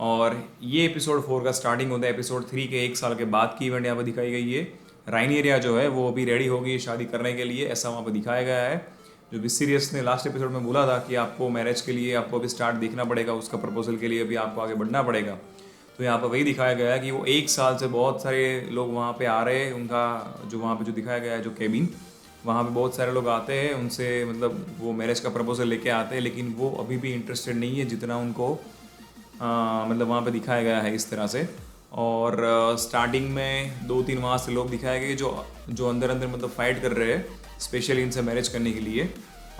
और ये एपिसोड 4 का स्टार्टिंग होता है एपिसोड 3 के 1 साल के बाद की इवेंट यहाँ पर दिखाई गई है। राइनिएरिया जो है वो अभी रेडी होगी शादी करने के लिए, ऐसा वहाँ पर दिखाया गया है। जो विसिरियस ने लास्ट एपिसोड में बोला था कि आपको मैरिज के लिए आपको अभी स्टार्ट देखना पड़ेगा, उसका प्रपोजल के लिए अभी आपको आगे बढ़ना पड़ेगा। तो यहाँ पर वही दिखाया गया है कि वो 1 साल से बहुत सारे लोग वहाँ पे आ रहे हैं, उनका जो वहाँ पे जो दिखाया गया है जो केबिन, वहाँ पे बहुत सारे लोग आते हैं, उनसे मतलब वो मैरिज का प्रपोजल लेके आते हैं, लेकिन वो अभी भी इंटरेस्टेड नहीं है जितना उनको मतलब वहाँ पे दिखाया गया है इस तरह से। और स्टार्टिंग में 2-3 वहाँ से लोग दिखाए गए जो जो अंदर अंदर मतलब फाइट कर रहे हैं स्पेशली इनसे मैरिज करने के लिए।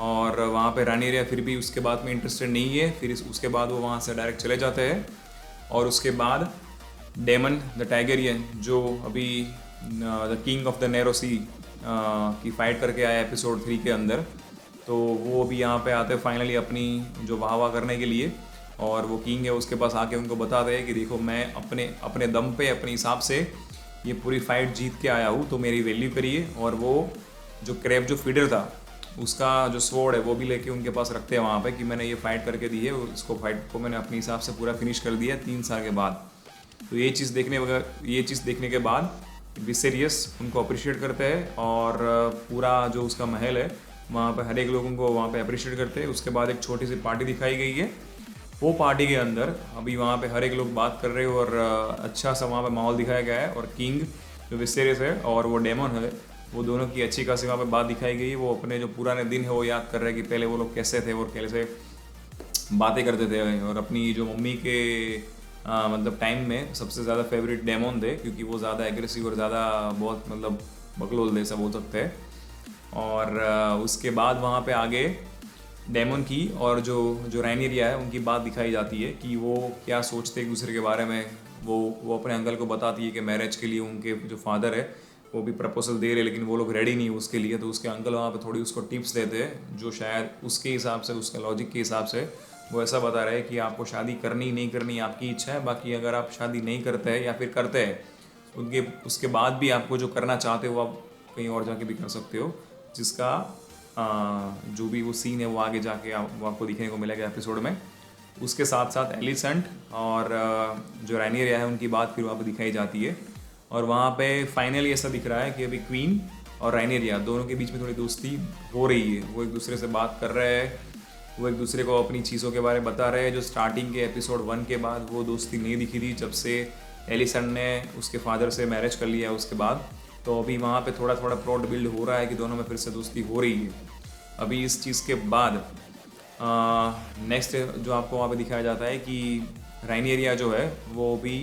और वहाँ पे रानिएरिया फिर भी उसके बाद में इंटरेस्टेड नहीं है, फिर उसके बाद वो वहाँ से डायरेक्ट चले जाते हैं। और उसके बाद डेमन द टाइगरियन जो अभी the king of the narrow sea की फाइट करके आया एपिसोड 3 के अंदर, तो वो अभी यहाँ पे आते हैं फाइनली अपनी जो वाह करने के लिए। और वो किंग है उसके पास आके उनको बताते हैं कि देखो मैं अपने अपने दम पे अपने हिसाब से ये पूरी फाइट जीत के आया हूँ, तो मेरी वैल्यू करिए। और वो जो क्रैब जो फीडर था उसका जो स्वॉर्ड है वो भी लेके उनके पास रखते हैं वहाँ पे कि मैंने ये फाइट करके दी है, उसको फाइट को मैंने अपने हिसाब से पूरा फिनिश कर दिया 3 साल के बाद। तो ये चीज़ देखने के बाद विसेरियस उनको अप्रिशिएट करते हैं और पूरा जो उसका महल है वहाँ पे हर एक लोगों को वहाँ पे अप्रिशिएट करते हैं। उसके बाद एक छोटी सी पार्टी दिखाई गई है, वो पार्टी के अंदर अभी वहाँ पे हर एक लोग बात कर रहे हैं और अच्छा सा वहाँ पे माहौल दिखाया गया है। और किंग जो विसेरियस है और वो डेमन है, वो दोनों की अच्छी खासी वहाँ पे बात दिखाई गई। वो अपने जो पुराने दिन है वो याद कर रहे हैं कि पहले वो लोग कैसे थे और कैसे बातें करते थे। और अपनी जो मम्मी के मतलब टाइम में सबसे ज़्यादा फेवरेट डेमन थे, क्योंकि वो ज़्यादा एग्रेसिव और ज़्यादा बहुत मतलब बकलोल जैसा बोल सकते हैं। और उसके बाद वहाँ पे आगे डेमन की और जो जो राइनिएरिया है उनकी बात दिखाई जाती है कि वो क्या सोचते एक दूसरे के बारे में। वो अपने अंकल को बताती है कि मैरिज के लिए उनके जो फादर है वो भी प्रपोजल दे रहे, लेकिन वो लोग रेडी नहीं उसके लिए। तो उसके अंकल वहाँ पे थोड़ी उसको टिप्स देते हैं जो शायद उसके हिसाब से, उसके लॉजिक के हिसाब से वो ऐसा बता रहे हैं कि आपको शादी करनी नहीं करनी आपकी इच्छा है, बाकी अगर आप शादी नहीं करते हैं या फिर करते हैं उसके बाद भी आपको जो करना चाहते हो आप कहीं और जाके भी कर सकते हो, जिसका जो भी वो सीन है वो आगे जाके वो आपको दिखने को मिलेगा एपिसोड में। उसके साथ साथ एलिसेंट और जो राइनिएरिया है उनकी बात फिर वहाँ पर दिखाई जाती है। और वहाँ पे फाइनली ऐसा दिख रहा है कि अभी क्वीन और राइनिएरिया दोनों के बीच में थोड़ी दोस्ती हो रही है, वो एक दूसरे से बात कर रहे हैं, वो एक दूसरे को अपनी चीज़ों के बारे में बता रहे हैं जो स्टार्टिंग के एपिसोड 1 के बाद वो दोस्ती नहीं दिखी थी जब से एलिसेंट ने उसके फादर से मैरिज कर लिया उसके बाद। तो अभी वहाँ पे थोड़ा थोड़ा प्लॉट बिल्ड हो रहा है कि दोनों में फिर से दोस्ती हो रही है। अभी इस चीज़ के बाद नेक्स्ट जो आपको वहाँ पे दिखाया जाता है कि राइनिएरिया जो है वो भी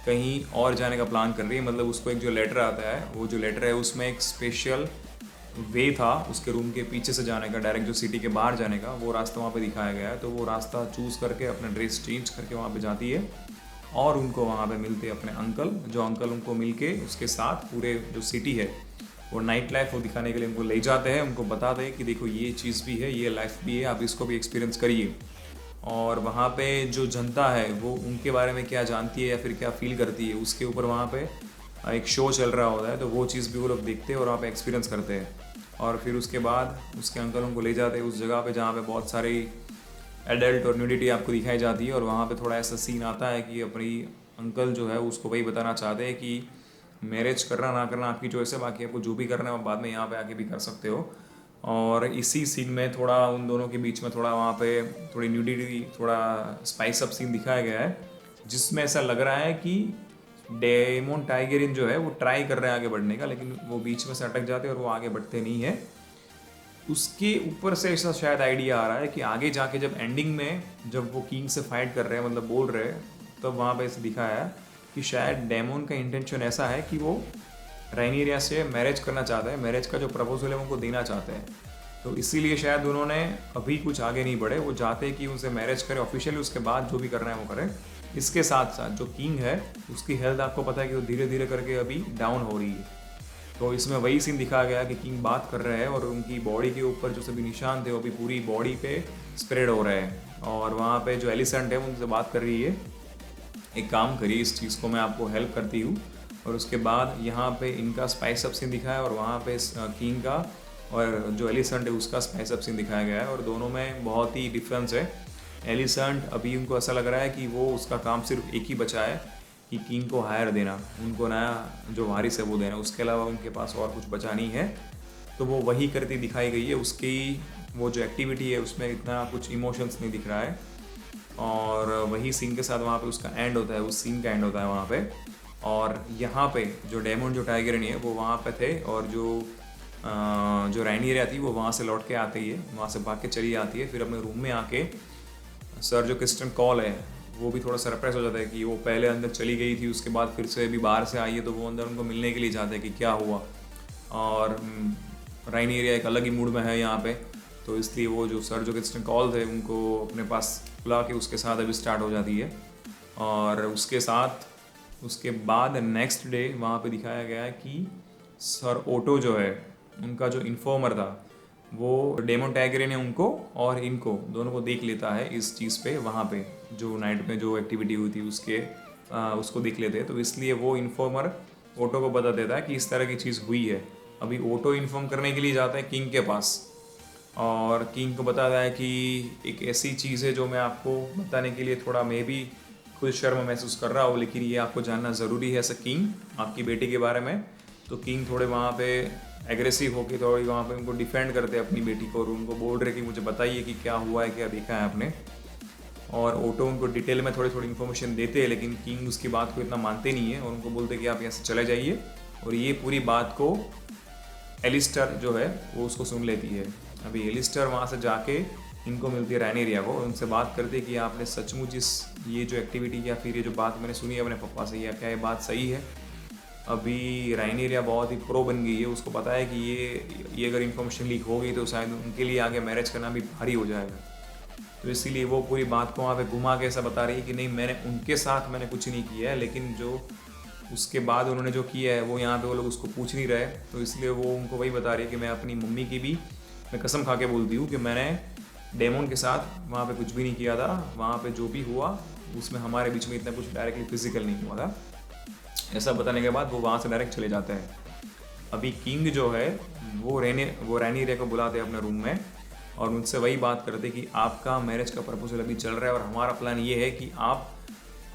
कहीं और जाने का प्लान कर रही है। मतलब उसको एक जो लेटर आता है, वो जो लेटर है उसमें एक स्पेशल वे था उसके रूम के पीछे से जाने का, डायरेक्ट जो सिटी के बाहर जाने का, वो रास्ता वहाँ पे दिखाया गया है। तो वो रास्ता चूज़ करके अपना ड्रेस चेंज करके वहाँ पे जाती है और उनको वहाँ पे मिलते हैं अपने अंकल, जो अंकल उनको मिलके उसके साथ पूरे जो सिटी है वो नाइट लाइफ वो दिखाने के लिए उनको ले जाते हैं, उनको बताते हैं कि देखो ये चीज़ भी है, ये लाइफ भी है, आप इसको भी एक्सपीरियंस करिए। और वहाँ पे जो जनता है वो उनके बारे में क्या जानती है या फिर क्या फील करती है उसके ऊपर वहाँ पे एक शो चल रहा होता है, तो वो चीज़ भी वो लोग देखते हैं और वहाँ पे एक्सपीरियंस करते हैं। और फिर उसके बाद उसके अंकल उनको ले जाते हैं उस जगह पे जहाँ पे बहुत सारी एडल्ट और न्यूडिटी आपको दिखाई जाती है। और वहाँ पे थोड़ा ऐसा सीन आता है कि अपनी अंकल जो है उसको वही बताना चाहते हैं कि मैरिज करना ना करना आपकी चॉइस है, बाकी आपको जो भी करना है आप बाद में यहाँ पे आके भी कर सकते हो। और इसी सीन में थोड़ा उन दोनों के बीच में थोड़ा वहाँ पे थोड़ी न्यूडिटी, थोड़ा स्पाइस अप सीन दिखाया गया है, जिसमें ऐसा लग रहा है कि डेमन टाइगरियन जो है वो ट्राई कर रहे हैं आगे बढ़ने का, लेकिन वो बीच में से अटक जाते हैं और वो आगे बढ़ते नहीं है। उसके ऊपर से ऐसा शायद आइडिया आ रहा है कि आगे जाके जब एंडिंग में जब वो किंग से फाइट कर रहे हैं, मतलब बोल रहे हैं, तब वहाँ पे ऐसे दिखाया है कि शायद डेमन का इंटेंशन ऐसा है कि वो राइनिएरिया से मैरिज करना चाहता है, मैरिज का जो प्रपोजल है उनको देना चाहते हैं। तो इसीलिए शायद उन्होंने अभी कुछ आगे नहीं बढ़े, वो चाहते हैं कि उनसे मैरिज करे ऑफिशियली, उसके बाद जो भी करना है वो करें। इसके साथ साथ जो किंग है उसकी हेल्थ आपको पता है कि वो धीरे धीरे करके अभी डाउन हो रही है। तो इसमें वही सीन दिखाया गया कि किंग बात कर रहे हैं और उनकी बॉडी के ऊपर जो सभी निशान थे वो भी पूरी बॉडी पे स्प्रेड हो रहे हैं। और वहाँ पे जो एलिसेंट है उनसे बात कर रही है, एक काम करिए इस चीज़ को मैं आपको हेल्प करती हूँ। और उसके बाद यहाँ पे इनका स्पाइस अप सीन दिखाया है और वहाँ पे किंग का और जो एलिसेंट है उसका स्पाइस अप सीन दिखाया गया है, और दोनों में बहुत ही डिफरेंस है। एलिसेंट अभी उनको ऐसा लग रहा है कि वो उसका काम सिर्फ एक ही बचा है कि किंग को हायर देना, उनको नया जो वारिस है वो देना, उसके अलावा उनके पास और कुछ बचा नहीं है। तो वो वही करती दिखाई गई है, उसकी वो जो एक्टिविटी है उसमें इतना कुछ इमोशंस नहीं दिख रहा है। और वही सीन के साथ वहाँ पे उसका एंड होता है, उस सीन का एंड होता है वहाँ पे। और यहाँ पे जो डेमन जो टाइगरनी है वो वहाँ पे थे, और जो राइनीरिया थी वो वहाँ से लौट के आती है, वहाँ से भाग के चली आती है। फिर अपने रूम में आके सर जो क्रिस्टन कॉल है वो भी थोड़ा सरप्राइज हो जाता है कि वो पहले अंदर चली गई थी, उसके बाद फिर से अभी बाहर से आई है, तो वो अंदर उनको मिलने के लिए जाते हैं कि क्या हुआ। और राइनीरिया एक अलग ही मूड में है यहाँ पे, तो इसलिए वो जो सर जो क्रिस्टन कॉल थे उनको अपने पास बुला के उसके साथ अभी स्टार्ट हो जाती है। और उसके बाद नेक्स्ट डे वहाँ पे दिखाया गया है कि सर ओटो जो है उनका जो इन्फॉर्मर था वो डेमन टाइगरे ने उनको और इनको दोनों को देख लेता है इस चीज़ पे, वहाँ पे जो नाइट में जो एक्टिविटी हुई थी उसको देख लेते हैं। तो इसलिए वो इन्फॉर्मर ओटो को बता देता है कि इस तरह की चीज़ हुई है। अभी ओटो इन्फॉर्म करने के लिए जाता है किंग के पास, और किंग को बताता है कि एक ऐसी चीज़ है जो मैं आपको बताने के लिए थोड़ा मैं भी खुद शर्म महसूस कर रहा हूँ, लेकिन ये आपको जानना ज़रूरी है ऐसा किंग, आपकी बेटी के बारे में। तो किंग थोड़े वहाँ पे एग्रेसिव होके थोड़ी वहाँ पे उनको डिफेंड करते हैं अपनी बेटी को, और उनको बोल रहे कि मुझे बताइए कि क्या हुआ है, क्या देखा है आपने। और ओटो उनको डिटेल में थोड़ी थोड़ी इन्फॉर्मेशन देते हैं, लेकिन किंग उसकी बात को इतना मानते नहीं है और उनको बोलते कि आप यहाँ से चले जाइए। और ये पूरी बात को एलिस्टर जो है वो उसको सुन लेती है। अभी एलिस्टर वहाँ से जाके इनको मिलती है राइनीरिया को, और उनसे बात करती है कि आपने सचमुच ये जो एक्टिविटी या फिर ये जो बात मैंने सुनी है अपने पापा से, या क्या ये बात सही है। अभी राइनीरिया बहुत ही प्रो बन गई है, उसको पता है कि ये अगर इन्फॉर्मेशन लीक हो गई तो शायद उनके लिए आगे मैरिज करना भी भारी हो जाएगा। तो इसीलिए वो पूरी बात को वहाँ पे घुमा के ऐसा बता रही है कि नहीं, मैंने कुछ नहीं किया है, लेकिन जो उसके बाद उन्होंने जो किया है वो यहाँ पे वो लोग उसको पूछ नहीं रहे। तो इसलिए वो उनको वही बता रही है कि मैं अपनी मम्मी की भी मैं कसम खा के बोलती हूँ कि मैंने डेमन के साथ वहाँ पे कुछ भी नहीं किया था, वहाँ पे जो भी हुआ उसमें हमारे बीच में इतना कुछ डायरेक्टली फिजिकल नहीं हुआ था। ऐसा बताने के बाद वो वहाँ से डायरेक्ट चले जाते हैं। अभी किंग जो है वो राइनीरिया को बुलाते हैं अपने रूम में, और उनसे वही बात करते कि आपका मैरिज का प्रपोजल अभी चल रहा है, और हमारा प्लान ये है कि आप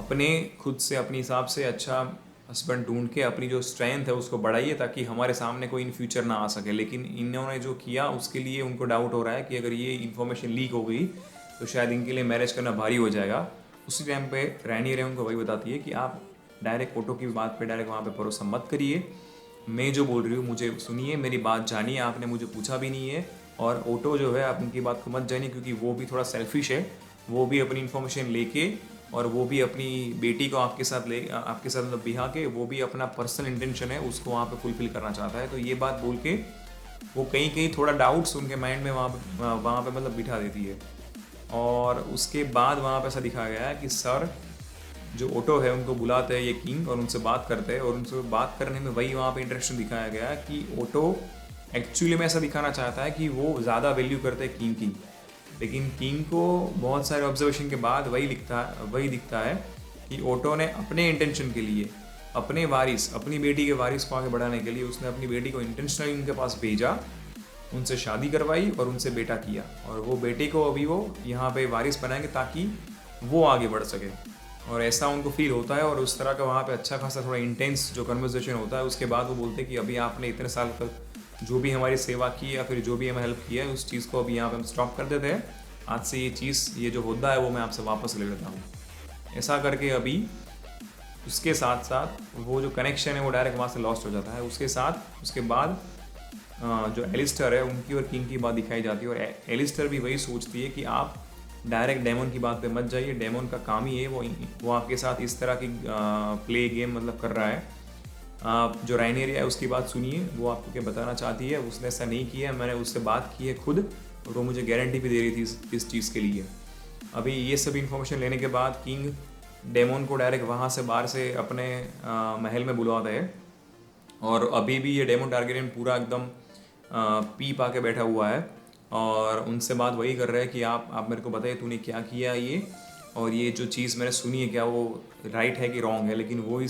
अपने खुद से अपने हिसाब से अच्छा हस्बैंड ढूंढ के अपनी जो स्ट्रेंथ है उसको बढ़ाइए, ताकि हमारे सामने कोई इन फ्यूचर ना आ सके। लेकिन इन्होंने जो किया उसके लिए उनको डाउट हो रहा है कि अगर ये इन्फॉर्मेशन लीक हो गई तो शायद इनके लिए मैरिज करना भारी हो जाएगा। उसी टाइम पे राइनीरिया उनको वही बताती है कि आप डायरेक्ट ओटो की बात पे डायरेक्ट वहाँ पे भरोसा मत करिए, मैं जो बोल रही हूँ मुझे सुनिए, मेरी बात जानिए, आपने मुझे पूछा भी नहीं है। और ओटो जो है आप उनकी बात को मत जानिए, क्योंकि वो भी थोड़ा सेल्फिश है, वो भी अपनी इन्फॉर्मेशन लेके और वो भी अपनी बेटी को आपके साथ मतलब बिहा के वो भी अपना पर्सनल इंटेंशन है उसको वहाँ पे फुलफिल करना चाहता है। तो ये बात बोल के वो कहीं कहीं थोड़ा डाउट्स उनके माइंड में वहाँ पे मतलब बिठा देती है। और उसके बाद वहाँ पे ऐसा दिखाया गया है कि सर जो ओटो है उनको बुलाते हैं ये किंग, और उनसे बात करते हैं, और उनसे बात करने में वही वहाँ पे इंटरेक्शन दिखाया गया है कि ओटो एक्चुअली में ऐसा दिखाना चाहता है कि वो ज़्यादा वैल्यू करते हैं किंग की। लेकिन किंग को बहुत सारे ऑब्जर्वेशन के बाद वही दिखता है कि ओटो ने अपने इंटेंशन के लिए अपनी बेटी के वारिस को आगे बढ़ाने के लिए उसने अपनी बेटी को इंटेंशनली उनके पास भेजा, उनसे शादी करवाई और उनसे बेटा किया, और वो बेटे को अभी वो यहाँ पे वारिस बनाएंगे ताकि वो आगे बढ़ सके। और ऐसा उनको फील होता है, और उस तरह का वहाँ पे अच्छा खासा थोड़ा इंटेंस जो कन्वर्सेशन होता है। उसके बाद वो बोलते हैं कि अभी आपने इतने साल तक जो भी हमारी सेवा की या फिर जो भी हमें हेल्प किया है उस चीज़ को अभी यहाँ पे हम स्टॉप कर देते हैं। आज से ये जो होता है वो मैं आपसे वापस ले लेता हूँ। ऐसा करके अभी उसके साथ साथ वो जो कनेक्शन है वो डायरेक्ट वहाँ से लॉस्ट हो जाता है। उसके बाद जो एलिस्टर है उनकी और किंग की बात दिखाई जाती है, और एलिस्टर भी वही सोचती है कि आप डायरेक्ट डेमन की बात पे मत जाइए, डेमन का काम ही है वो आपके साथ इस तरह की प्ले गेम मतलब कर रहा है। आप जो राइनीरिया है उसकी बात सुनिए, वो आपको क्या बताना चाहती है, उसने ऐसा नहीं किया, मैंने उससे बात की है खुद, और वो मुझे गारंटी भी दे रही थी इस चीज़ के लिए। अभी ये सब इन्फॉर्मेशन लेने के बाद किंग डेमन को डायरेक्ट वहाँ से बाहर से अपने महल में बुलवाता है, और अभी भी ये डेमन टारगेरियन पूरा एकदम पी पा के बैठा हुआ है, और उनसे बात वही कर रहा है कि आप मेरे को बताइए तूने क्या किया ये, और ये जो चीज़ मैंने सुनी है क्या वो राइट है कि रॉन्ग है। लेकिन वो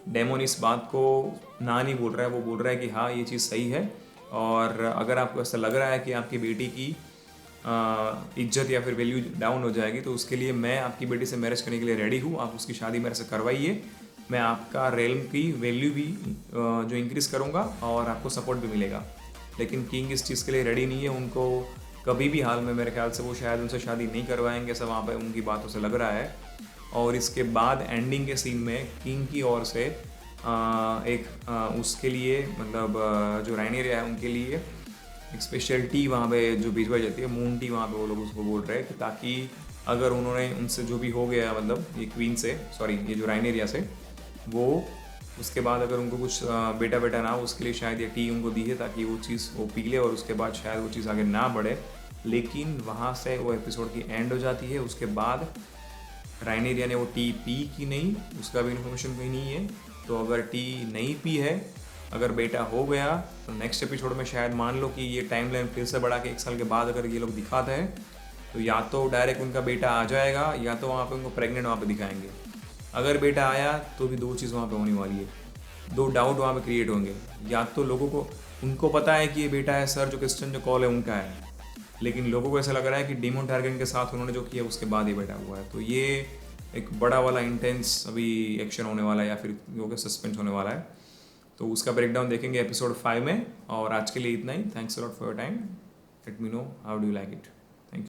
डेमन इस बात को ना नहीं बोल रहा है, वो बोल रहा है कि हाँ ये चीज़ सही है, और अगर आपको ऐसा लग रहा है कि आपकी बेटी की इज्जत या फिर वैल्यू डाउन हो जाएगी, तो उसके लिए मैं आपकी बेटी से मैरिज करने के लिए रेडी हूँ, आप उसकी शादी मेरे से करवाइए, मैं आपका रेल्म की वैल्यू भी जो इंक्रीज़ करूँगा और आपको सपोर्ट भी मिलेगा। लेकिन किंग इस चीज़ के लिए रेडी नहीं है, उनको कभी भी हाल में मेरे ख्याल से वो शायद उनसे शादी नहीं करवाएंगे, ऐसा वहाँ पे उनकी बातों से लग रहा है। और इसके बाद एंडिंग के सीन में किंग की ओर से उसके लिए मतलब जो राइनेरिया है उनके लिए एक स्पेशल टी वहाँ पे जो भिजवाई जाती है, मून टी, वहाँ पे वो लोग उसको बोल रहे हैं कि ताकि अगर उन्होंने उनसे जो भी हो गया, मतलब ये क्वीन से, सॉरी ये जो राइनेरिया से, वो उसके बाद अगर उनको कुछ बेटा बेटा ना हो, उसके लिए शायद ये टी उनको दी है ताकि वो चीज़ वो पी ले और उसके बाद शायद वो चीज़ आगे ना बढ़े। लेकिन वहाँ से वो एपिसोड की एंड हो जाती है। उसके बाद राइनेरिया ने वो टी पी कि नहीं, उसका भी इन्फॉर्मेशन कहीं नहीं है। तो अगर टी नहीं पी है, अगर बेटा हो गया, तो नेक्स्ट एपिसोड में शायद मान लो कि ये टाइमलाइन फिर से बढ़ा के 1 साल के बाद अगर ये लोग दिखाते हैं, तो या तो डायरेक्ट उनका बेटा आ जाएगा या तो वहाँ पे उनको प्रेग्नेंट वहाँ पे दिखाएंगे। अगर बेटा आया तो भी 2 चीज़ वहाँ पे होने वाली है, 2 डाउट वहाँ पे क्रिएट होंगे। या तो लोगों को, उनको पता है कि ये बेटा है, सर जो क्रिस्टन जो कॉल है उनका है, लेकिन लोगों को ऐसा लग रहा है कि डेमन टारगेट के साथ उन्होंने जो किया उसके बाद ही बेटा हुआ है। तो ये एक बड़ा वाला इंटेंस अभी एक्शन होने वाला है या फिर जो कि सस्पेंस होने वाला है। तो उसका ब्रेकडाउन देखेंगे एपिसोड 5 में। और आज के लिए इतना ही। Thanks a lot for your time. Let me know how do you like it.